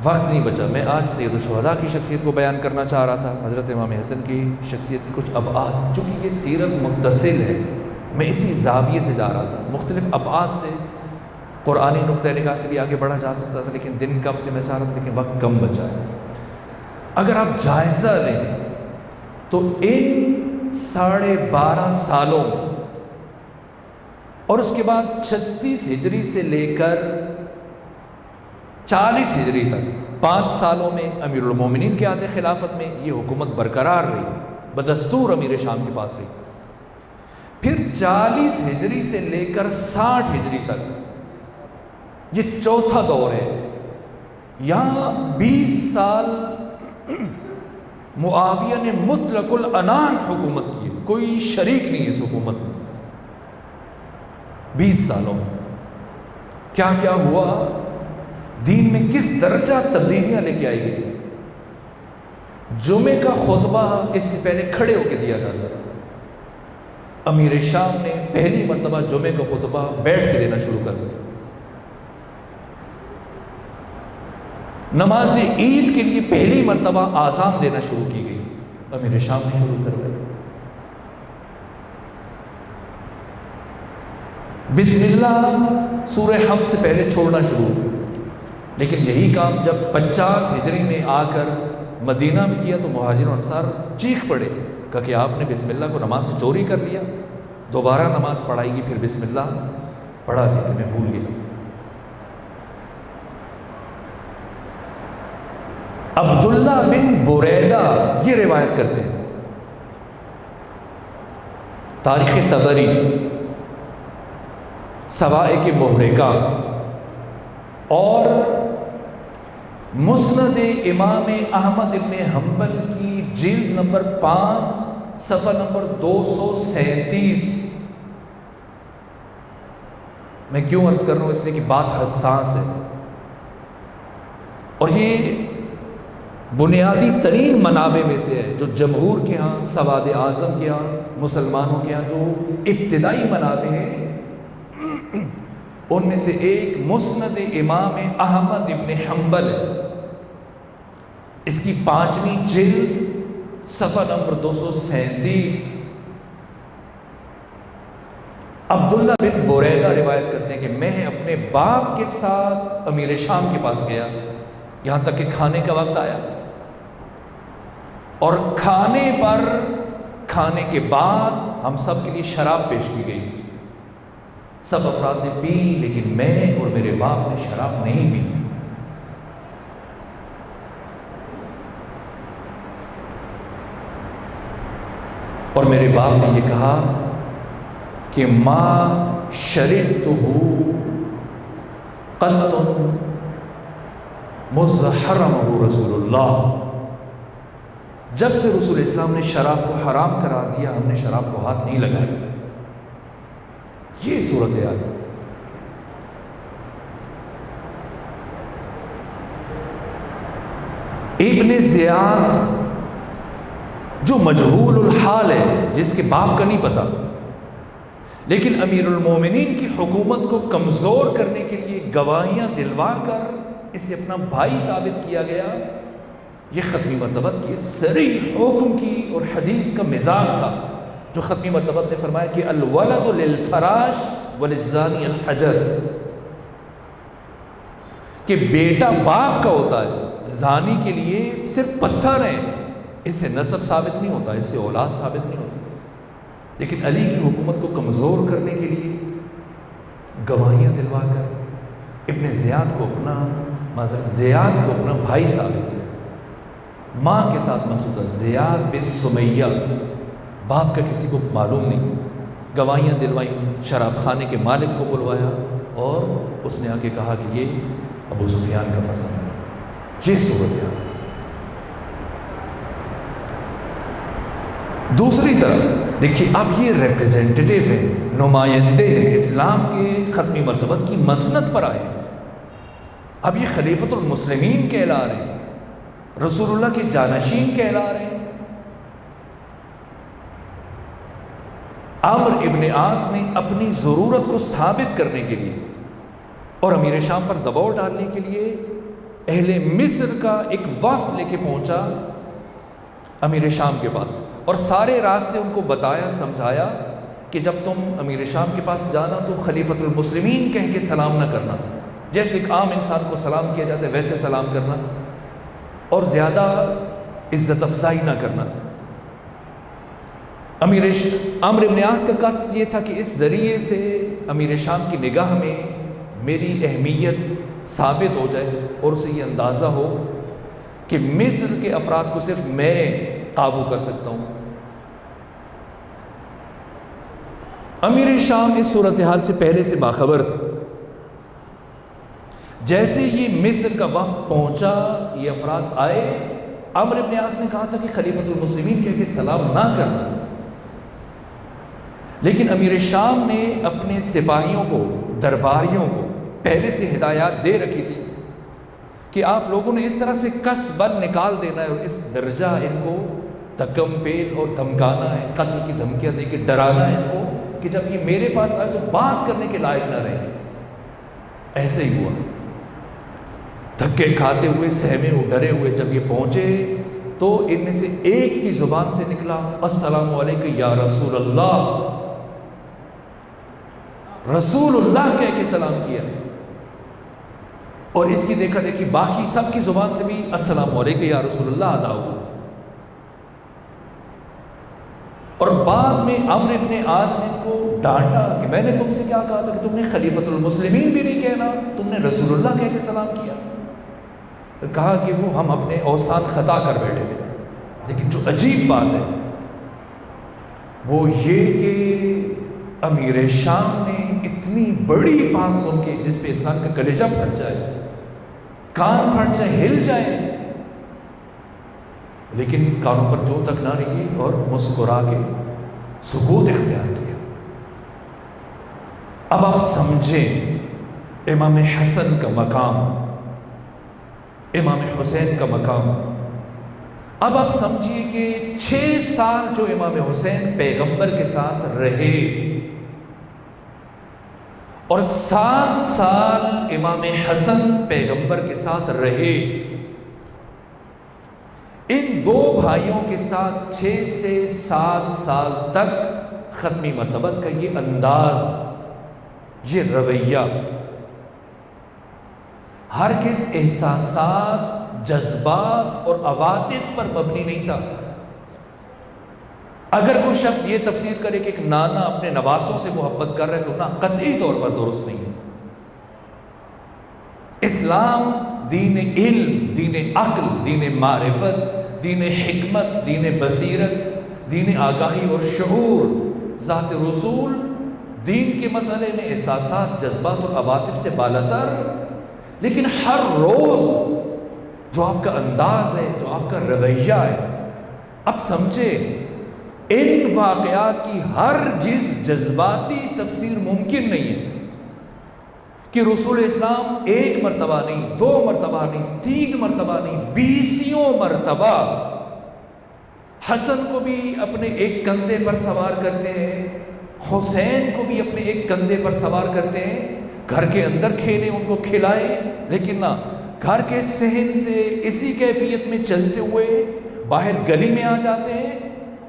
A: وقت نہیں بچا. میں آج سید الشہداء کی شخصیت کو بیان کرنا چاہ رہا تھا، حضرت امام حسن کی شخصیت کی کچھ ابعاد، چونکہ یہ سیرت متصل ہے، میں اسی زاویے سے جا رہا تھا. مختلف ابعاد سے قرآنی نقطہ نگاہ سے بھی آگے بڑھا جا سکتا تھا، لیکن دن کا میں چاہ رہا تھا، لیکن وقت کم بچا ہے. اگر آپ جائزہ لیں تو ان 12.5 سالوں اور اس کے بعد 36 ہجری سے لے کر 40 ہجری تک 5 سالوں میں امیر المومنین کے عہد خلافت میں یہ حکومت برقرار رہی، بدستور امیر شام کے پاس رہی. پھر 40 ہجری سے لے کر 60 ہجری تک یہ چوتھا دور ہے. یہاں 20 سال معاویہ نے مطلق العنان حکومت کی، کوئی شریک نہیں اس حکومت میں. 20 سالوں کیا کیا ہوا، دین میں کس درجہ تبدیلیاں لے کے آئی گئی. جمعے کا خطبہ اس سے پہلے کھڑے ہو کے دیا جاتا تھا. امیر شام نے پہلی مرتبہ جمعے کا خطبہ بیٹھ کے دینا شروع کر دیا. نماز عید کے لیے پہلی مرتبہ آذان دینا شروع کی گئی، امیر شام نے شروع کروائی. بسم اللہ سورہ حمد سے پہلے چھوڑنا شروع. لیکن یہی کام جب 50 ہجری میں آ کر مدینہ میں کیا تو مہاجر و انصار چیخ پڑے، کہا کہ آپ نے بسم اللہ کو نماز سے چوری کر لیا، دوبارہ نماز پڑھائی گی. پھر بسم اللہ پڑھا لیکن میں بھول گیا. عبداللہ بن بریدہ یہ روایت کرتے ہیں، تاریخ طبری، سوائق محرقہ اور مسند امام احمد ابن حنبل کی جلد نمبر 5 صفحہ نمبر 237. میں کیوں عرض کر رہا ہوں؟ اس لیے کہ بات حساس ہے اور یہ بنیادی ترین منابع میں سے ہے جو جمہور کے ہاں، سواد اعظم کے ہاں، مسلمانوں کے ہاں جو ابتدائی منابع ہیں
B: ان میں سے ایک مسند امام احمد ابن حنبل ہے، اس کی 5ویں جلد صفحہ نمبر 237۔ عبداللہ بن بریدہ روایت کرتے ہیں کہ میں اپنے باپ کے ساتھ امیر شام کے پاس گیا، یہاں تک کہ کھانے کا وقت آیا، اور کھانے کے بعد ہم سب کے لیے شراب پیش کی گئی۔ سب افراد نے پی، لیکن میں اور میرے باپ نے شراب نہیں پی۔ اور میرے باپ نے یہ کہا کہ ما شربتہ قط مذ حرمہ رسول اللہ، جب سے رسول اسلام نے شراب کو حرام قرار دیا ہم نے شراب کو ہاتھ نہیں لگایا۔ یہ صورتحال ابن زیاد جو مجہول الحال ہے، جس کے باپ کا نہیں پتا، لیکن امیر المومنین کی حکومت کو کمزور کرنے کے لیے گواہیاں دلوا کر اسے اپنا بھائی ثابت کیا گیا، یہ ختمی مرتبہ کی صریح حکم کی اور حدیث کا مزاج تھا، جو ختمی مرتبہ نے فرمایا کہ الولد للفراش وللزانی الحجر، کہ بیٹا باپ کا ہوتا ہے، زانی کے لیے صرف پتھر ہے، اس سے نسب ثابت نہیں ہوتا، اس سے اولاد ثابت نہیں ہوتی۔ لیکن علی کی حکومت کو کمزور کرنے کے لیے گواہیاں دلوا کر ابن زیاد کو اپنا بھائی ثابت کیا۔ ماں کے ساتھ منسوب زیاد بن سمیہ، باپ کا کسی کو معلوم نہیں، گواہیاں دلوائیں، شراب خانے کے مالک کو بلوایا، اور اس نے آ کے کہا کہ یہ ابو سفیان کا فرزند ہے۔ یہ صورت ہے۔ دوسری طرف دیکھیے، اب یہ ریپریزنٹیٹیو ہیں، نمائندے ہیں، اسلام کے ختمی مرتبت کی مسند پر آئے، اب یہ خلیفۃ المسلمین کہلا رہے ہیں، رسول اللہ کے جانشین کہلا رہے ہیں۔ عمرو ابن عاص نے اپنی ضرورت کو ثابت کرنے کے لیے اور امیر شام پر دباؤ ڈالنے کے لیے اہل مصر کا ایک وفد لے کے پہنچا امیر شام کے پاس، اور سارے راستے ان کو بتایا، سمجھایا کہ جب تم امیر شام کے پاس جانا تو خلیفۃ المسلمین کہہ کے سلام نہ کرنا، جیسے ایک عام انسان کو سلام کیا جاتا ہے ویسے سلام کرنا، اور زیادہ عزت افزائی نہ کرنا۔ عمرو بن عاص کا قصد یہ تھا کہ اس ذریعے سے امیر شام کی نگاہ میں میری اہمیت ثابت ہو جائے، اور اسے یہ اندازہ ہو کہ مصر کے افراد کو صرف میں قابو کر سکتا ہوں۔ امیر شام اس صورتحال سے پہلے سے باخبر تھا۔ جیسے یہ مصر کا وفد پہنچا، یہ افراد آئے، عمرو بن عاص نے کہا تھا کہ خلیفۃ المسلمین کہہ کے سلام نہ کرنا، لیکن امیر شام نے اپنے سپاہیوں کو، درباریوں کو پہلے سے ہدایات دے رکھی تھی کہ آپ لوگوں نے اس طرح سے کس بن نکال دینا ہے، اور اس درجہ ان کو دھکم پیل اور دھمکانا ہے، قتل کی دھمکیاں دے کے ڈرانا ہے ان کو، کہ جب یہ میرے پاس آئے تو بات کرنے کے لائق نہ رہے۔ ایسے ہی ہوا، دھکے کھاتے ہوئے، سہمے ہوئے، ڈرے ہوئے جب یہ پہنچے تو ان میں سے ایک کی زبان سے نکلا السلام علیکم یا رسول اللہ، رسول اللہ کہہ کے سلام کیا، اور اس کی دیکھا دیکھی باقی سب کی زبان سے بھی السلام علیکم یا رسول اللہ ادا ہوا۔ اور بعد میں عمرو ابن عاص نے ان کو ڈانٹا کہ میں نے تم سے کیا کہا تھا کہ تم نے خلیفۃ المسلمین بھی نہیں کہنا، تم نے رسول اللہ کہہ کے سلام کیا۔ کہا کہ وہ ہم اپنے اوسان خطا کر بیٹھے تھے، لیکن جو عجیب بات ہے وہ یہ کہ امیر شام نے اتنی بڑی بات سن کے جس پہ انسان کا کلیجہ پھٹ جائے، کان پھٹ جائے، ہل جائے، لیکن کانوں پر جو تک نہ رکی اور مسکرا کے سکوت اختیار کیا۔ اب آپ سمجھیں امام حسن کا مقام، امام حسین کا مقام۔ اب آپ سمجھیے کہ 6 سال جو امام حسین پیغمبر کے ساتھ رہے، اور 7 سال امام حسن پیغمبر کے ساتھ رہے۔ ان 2 بھائیوں کے ساتھ 6 سے 7 سال تک ختمی مرتبت کا یہ انداز، یہ رویہ ہرگز احساسات، جذبات اور عواطف پر مبنی نہیں تھا۔ اگر کوئی شخص یہ تفسیر کرے کہ ایک نانا اپنے نواسوں سے محبت کر رہے تو نہ، قطعی طور پر درست نہیں ہے۔ اسلام دین علم، دین عقل، دین معرفت، دین حکمت، دین بصیرت، دین آگاہی اور شعور، ذات رسول دین کے مسئلے میں احساسات، جذبات اور عواطف سے بالاتر، لیکن ہر روز جو آپ کا انداز ہے، جو آپ کا رویہ ہے، اب سمجھے ان واقعات کی ہرگز جذباتی تفسیر ممکن نہیں ہے کہ رسول اسلام 1 مرتبہ نہیں، 2 مرتبہ نہیں، 3 مرتبہ نہیں، 20 مرتبہ حسن کو بھی اپنے ایک کندھے پر سوار کرتے ہیں، حسین کو بھی اپنے ایک کندھے پر سوار کرتے ہیں، گھر کے اندر کھیلے، ان کو کھلائے، لیکن نہ گھر کے صحن سے اسی کیفیت میں چلتے ہوئے باہر گلی میں آ جاتے ہیں،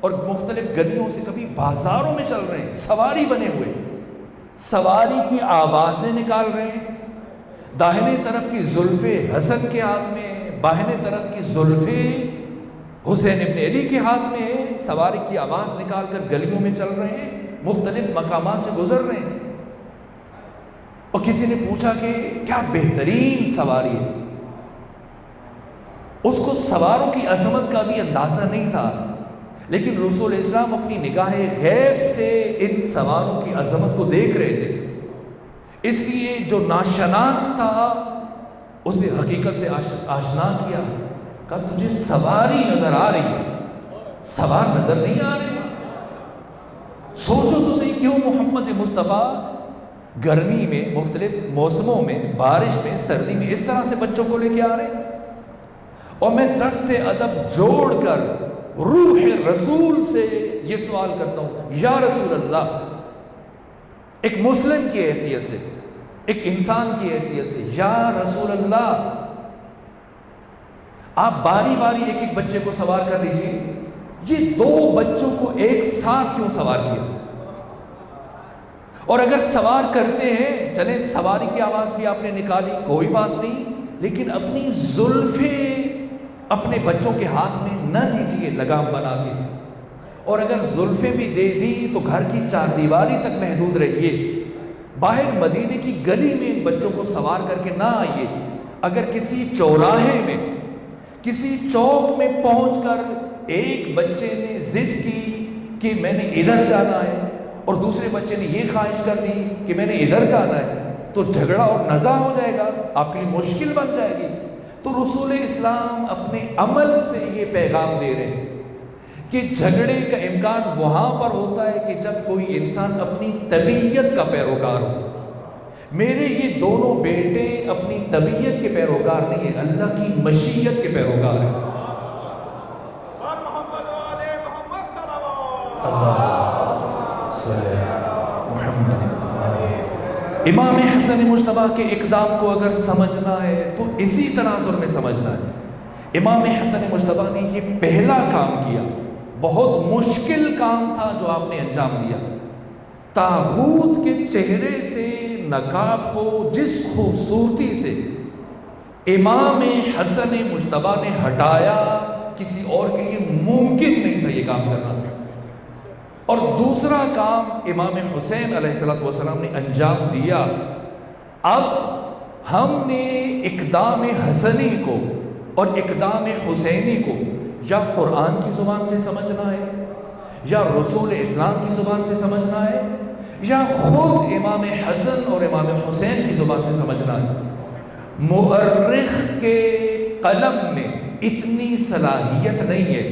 B: اور مختلف گلیوں سے کبھی بازاروں میں چل رہے ہیں، سواری بنے ہوئے، سواری کی آوازیں نکال رہے ہیں، داہنے طرف کی زلفیں حسن کے ہاتھ میں، بائیں طرف کی زلفیں حسین ابن علی کے ہاتھ میں ہے، سواری کی آواز نکال کر گلیوں میں چل رہے ہیں، مختلف مقامات سے گزر رہے ہیں۔ اور کسی نے پوچھا کہ کیا بہترین سواری ہے، اس کو سواروں کی عظمت کا بھی اندازہ نہیں تھا، لیکن رسول اسلام اپنی نگاہ غیب سے ان سواروں کی عظمت کو دیکھ رہے تھے، اس لیے جو ناشناس تھا اسے حقیقت سے آشنا کیا، کہا تجھے سواری نظر آ رہی ہے، سوار نظر نہیں آ رہے؟ سوچو تو صحیح، کیوں محمد مصطفیٰ گرمی میں، مختلف موسموں میں، بارش میں، سردی میں اس طرح سے بچوں کو لے کے آ رہے ہیں؟ اور میں دست ادب جوڑ کر روح رسول سے یہ سوال کرتا ہوں، یا رسول اللہ، ایک مسلم کی حیثیت سے، ایک انسان کی حیثیت سے، یا رسول اللہ، آپ باری باری ایک ایک بچے کو سوار کر لیجیے، یہ 2 بچوں کو ایک ساتھ کیوں سوار کیا؟ اور اگر سوار کرتے ہیں، چلیں سواری کی آواز بھی آپ نے نکالی، کوئی بات نہیں، لیکن اپنی زلفیں اپنے بچوں کے ہاتھ میں نہ دیجیے لگام بنا کے، اور اگر زلفیں بھی دے دی تو گھر کی 4 دیواری تک محدود رہیے، باہر مدینے کی گلی میں ان بچوں کو سوار کر کے نہ آئیے۔ اگر کسی چوراہے میں، کسی چوک میں پہنچ کر ایک بچے نے ضد کی کہ میں نے ادھر جانا ہے، اور دوسرے بچے نے یہ خواہش کر دی کہ میں نے ادھر جانا ہے، تو جھگڑا اور نزاع ہو جائے گا، آپ کے لیے مشکل بن جائے گی۔ تو رسول اسلام اپنے عمل سے یہ پیغام دے رہے ہیں کہ جھگڑے کا امکان وہاں پر ہوتا ہے کہ جب کوئی انسان اپنی طبیعت کا پیروکار ہو۔ میرے یہ دونوں بیٹے اپنی طبیعت کے پیروکار نہیں ہیں، اللہ کی مشیت کے پیروکار ہیں۔ امام حسن مجتبیٰ کے اقدام کو اگر سمجھنا ہے تو اسی تناظر میں سمجھنا ہے۔ امام حسن مجتبیٰ نے یہ پہلا کام کیا، بہت مشکل کام تھا جو آپ نے انجام دیا، طاغوت کے چہرے سے نقاب کو جس خوبصورتی سے امام حسن مجتبیٰ نے ہٹایا، کسی اور کے لیے ممکن نہیں تھا یہ کام کرنا۔ اور دوسرا کام امام حسین علیہ السلام نے انجام دیا۔ اب ہم نے اقدام حسنی کو اور اقدام حسینی کو یا قرآن کی زبان سے سمجھنا ہے، یا رسول اسلام کی زبان سے سمجھنا ہے، یا خود امام حسن اور امام حسین کی زبان سے سمجھنا ہے۔ مؤرخ کے قلم میں اتنی صلاحیت نہیں ہے،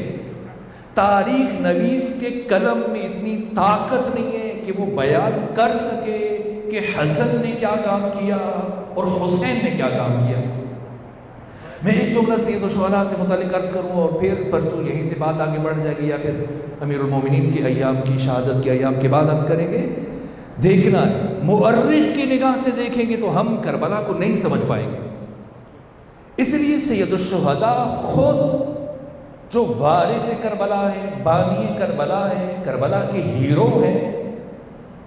B: تاریخ نویس کے قلم میں اتنی طاقت نہیں ہے کہ وہ بیان کر سکے کہ حسن نے کیا کام کیا اور حسین نے کیا کام کیا۔ میں ایک جملہ سید الشہداء سے متعلق عرض کروں اور پھر پرسوں یہیں سے بات آگے بڑھ جائے گی، یا پھر امیر المومنین کے ایام کی شہادت کے ایام کے بعد عرض کریں گے۔ دیکھنا ہے. مؤرخ کی نگاہ سے دیکھیں گے تو ہم کربلا کو نہیں سمجھ پائیں گے. اس لیے سید الشہداء خود جو وارث کربلا ہے، بانی کربلا ہے، کربلا کے ہیرو ہیں،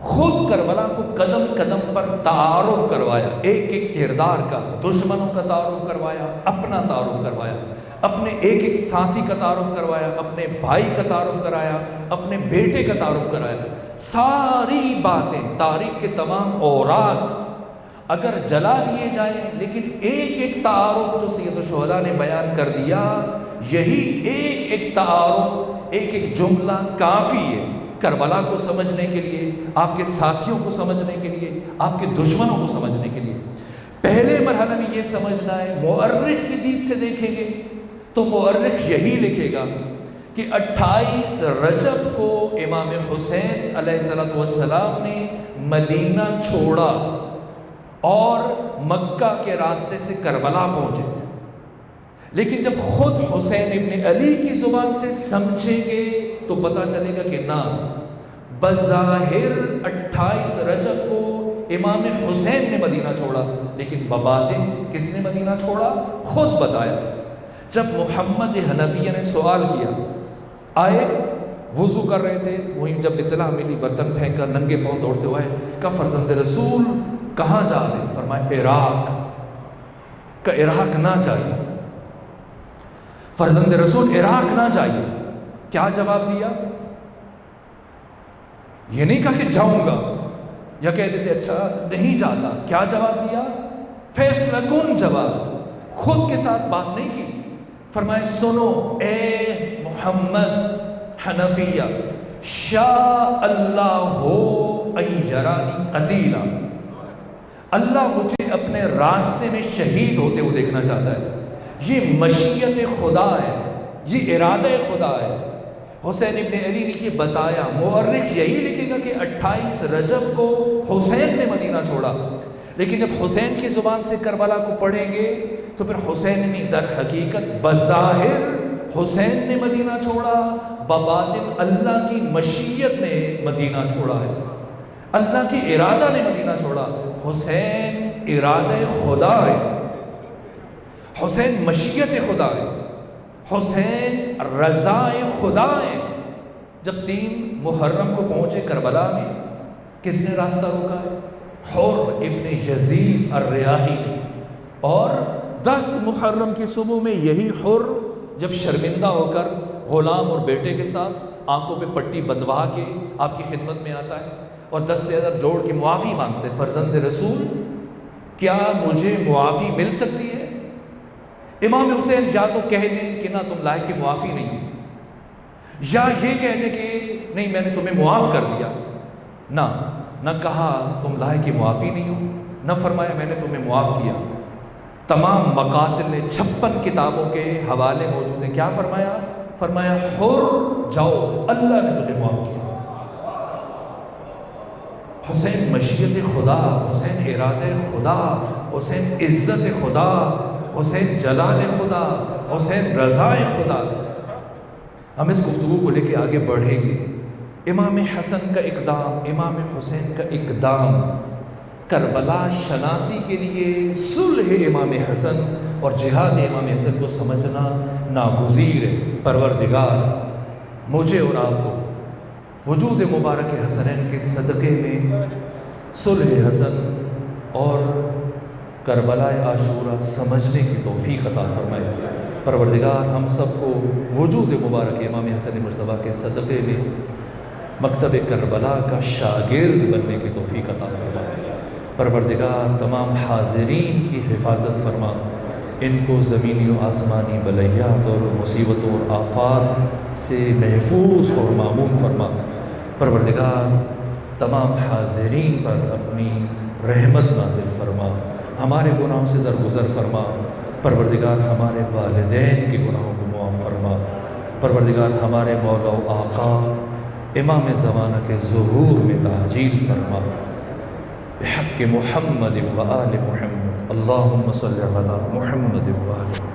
B: خود کربلا کو قدم قدم پر تعارف کروایا، ایک ایک کردار کا، دشمنوں کا تعارف کروایا، اپنا تعارف کروایا، اپنے ایک ایک ساتھی کا تعارف کروایا، اپنے بھائی کا تعارف کرایا، اپنے بیٹے کا تعارف کرایا. ساری باتیں، تاریخ کے تمام اوراق اگر جلا دیے جائیں، لیکن ایک ایک تعارف جو سید الشہداء نے بیان کر دیا، یہی ایک ایک تعارف، ایک ایک جملہ کافی ہے کربلا کو سمجھنے کے لیے، آپ کے ساتھیوں کو سمجھنے کے لیے، آپ کے دشمنوں کو سمجھنے کے لیے. پہلے مرحلہ میں یہ سمجھنا ہے، مؤرخ کی دید سے دیکھیں گے تو مؤرخ یہی لکھے گا کہ 28 رجب کو امام حسین علیہ السلام نے مدینہ چھوڑا اور مکہ کے راستے سے کربلا پہنچے. لیکن جب خود حسین ابن علی کی زبان سے سمجھیں گے تو پتہ چلے گا کہ نہ، بظاہر 28 رجب کو امام حسین نے مدینہ چھوڑا، لیکن بباطن کس نے مدینہ چھوڑا؟ خود بتایا. جب محمد حنفیہ نے سوال کیا، آئے وضو کر رہے تھے، وہیں جب اطلاع ملی برتن پھینک کر ننگے پاؤں دوڑتے ہوئے، کہ فرزند رسول کہاں جا رہے؟ فرمایا عراق. کہ عراق نہ جائیے، فرزند رسول عراق نہ جائیے. کیا جواب دیا؟ یہ نہیں کہا کہ جاؤں گا، یا کہہ دیتے اچھا نہیں جاتا. کیا جواب دیا؟ فیصلہ کن جواب، خود کے ساتھ بات نہیں کی. فرمائے سنو اے محمد حنفیہ، شاء اللہ ہو ان یرانی قتیلا، اللہ مجھے اپنے راستے میں شہید ہوتے ہوئے دیکھنا چاہتا ہے. یہ مشیت خدا ہے، یہ ارادہ خدا ہے. حسین ابن علی نے یہ بتایا. مؤرخ یہی لکھے گا کہ 28 رجب کو حسین نے مدینہ چھوڑا، لیکن جب حسین کی زبان سے کربلا کو پڑھیں گے تو پھر حسین نے در حقیقت بظاہر حسین نے مدینہ چھوڑا، بباطن اللہ کی مشیت نے مدینہ چھوڑا ہے، اللہ کی ارادہ نے مدینہ چھوڑا. حسین ارادہ خدا ہے، حسین مشیت خدا ہے، حسین رضا خدا ہے. جب 3 محرم کو پہنچے کربلا میں، کس نے راستہ روکا ہے؟ حر ابن یزید الریاحی نے. اور 10 محرم کی صبح میں یہی حر جب شرمندہ ہو کر غلام اور بیٹے کے ساتھ آنکھوں پہ پٹی بندھوا کے آپ کی خدمت میں آتا ہے اور دست ادب جوڑ کے معافی مانگتے، فرزند رسول کیا مجھے معافی مل سکتی ہے؟ امام حسین یا تو کہہ دیں کہ نہ تم لائق معافی نہیں، یا یہ کہہ دیں کہ نہیں میں نے تمہیں معاف کر دیا. نہ کہا تم لائق معافی نہیں ہو، نہ فرمایا میں نے تمہیں معاف کیا. تمام مقاتل نے 56 کتابوں کے حوالے موجود ہیں. کیا فرمایا؟ فرمایا حر جاؤ، اللہ نے تجھے معاف کیا. حسین مشیت خدا، حسین ارادہ خدا، حسین عزت خدا، حسین جلال خدا، حسین رضا خدا. ہم اس گفتگو کو لے کے آگے بڑھیں گے. امام حسن کا اقدام، امام حسین کا اقدام کربلا شناسی کے لیے، صلح امام حسن اور جہاد امام حسن کو سمجھنا ناگزیر ہے. پروردگار مجھے اور آپ کو وجود مبارک حسنین کے صدقے میں صلح حسن اور کربلا عاشورہ سمجھنے کی توفیق عطا فرمائے. پروردگار ہم سب کو وجود مبارک امام حسن مجتبیٰ کے صدقے میں مکتب کربلا کا شاگرد بننے کی توفیق عطا فرما. پروردگار تمام حاضرین کی حفاظت فرما، ان کو زمینی و آسمانی بلیات اور مصیبتوں اور آفات سے محفوظ اور مامون فرما. پروردگار تمام حاضرین پر اپنی رحمت نازل فرما، ہمارے گناہوں سے درگزر فرما. پروردگار ہمارے والدین کے گناہوں کو معاف فرما. پروردگار ہمارے مولا و آقا امام زمانہ کے ظہور میں تعجیل فرما. بحق محمد و آل محمد، اللہم صلی علی محمد و آل محمد.